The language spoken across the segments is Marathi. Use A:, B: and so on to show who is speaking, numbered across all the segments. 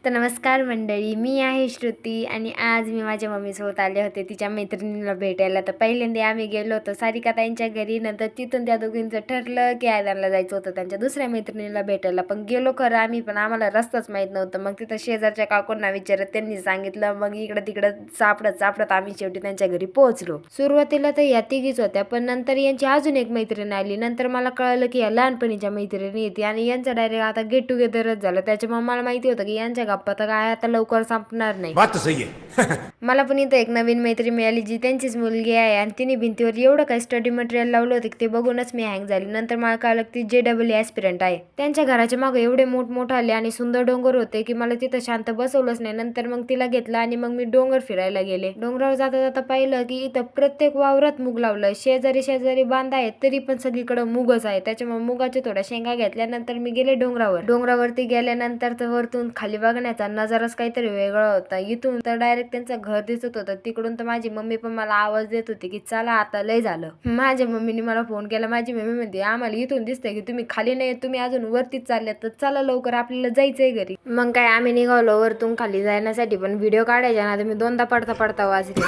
A: तर नमस्कार मंडळी, मी आहे श्रुती आणि आज मी माझ्या मम्मीसोबत आले होते तिच्या मैत्रिणीला भेटायला. तर पहिल्यांदा आम्ही गेलो होतो सारिका ताईंच्या घरी. नंतर तिथून त्या दोघींचं ठरलं की आयदानला जायचं होतं त्यांच्या दुसऱ्या मैत्रिणीला भेटायला. पण गेलो खरं आम्ही, पण आम्हाला रस्ताच माहीत नव्हतं. मग तिथं शेजारच्या काकूंना विचारत त्यांनी सांगितलं. मग इकडं तिकडं सापडत आम्ही शेवटी त्यांच्या घरी पोहोचलो. सुरुवातीला तर या तिघीच होत्या, पण नंतर यांची अजून एक मैत्रीण आली. नंतर मला कळलं की या लहानपणीच्या मैत्रिणी येते आणि यांचं डायरेक्ट आता गेट टुगेदरच झालं. त्याच्यामुळे मला माहिती होतं की यांच्या गप्पा तर काय आता लवकर संपणार नाही.
B: बात तो सही है.
A: मला पण इथं एक नवीन मैत्री मिळाली जी त्यांचीच मुलगी आहे आणि तिने भिंतीवर एवढं काही स्टडी मटेरियल लावलं होतं की ते बघूनच मी हँग झाली. नंतर मला कळलं की ती JEE ॲस्पिरंट आहे. त्यांच्या घराच्या मागे एवढे मोठमोठाले आणि सुंदर डोंगर होते की मला तिथं शांत बसवलंच नाही. नंतर मग तिला घेतलं आणि मग मी डोंगर फिरायला गेले. डोंगरावर जाता जाता पाहिलं की इथं प्रत्येक वावरात मूग लावलं. शेजारी शेजारी बांध आहे तरी पण सगळीकडे मूगच आहे. त्याच्यामुळे मुगाच्या थोड्या शेंगा घेतल्यानंतर मी गेले डोंगरावरती गेल्यानंतर तर वरतून खाली बघण्याचा नजाराच काहीतरी वेगळा होता. इथून तर डायरेक्ट त्यांचं घर दिसत होतं. तिकडून तर माझी मम्मी पण मला आवाज देत होती की चला आता लय झालं. माझ्या मम्मीने मला फोन केला. माझी मम्मी म्हणते आम्हाला इथून दिसतंय की तुम्ही खाली नाही, तुम्ही अजून वरतीच चालले, तर चला लवकर आपल्याला जायचंय घरी. मग काय आम्ही निघालो वरतून खाली जाण्यासाठी, पण व्हिडिओ काढायच्या ना तर मी दोनदा पडता वाजले.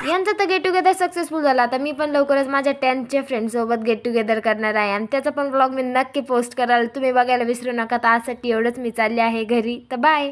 A: यांचं तर गेट टुगेदर सक्सेसफुल झाला. आता मी पण लवकरच माझ्या 10th फ्रेंड सोबत गेट टुगेदर करणार आहे आणि त्याचा पण ब्लॉग मी नक्की पोस्ट कराल. तुम्ही बघायला विसरू नका. तर आजसाठी एवढंच, मी चालले आहे घरी. तर बाय.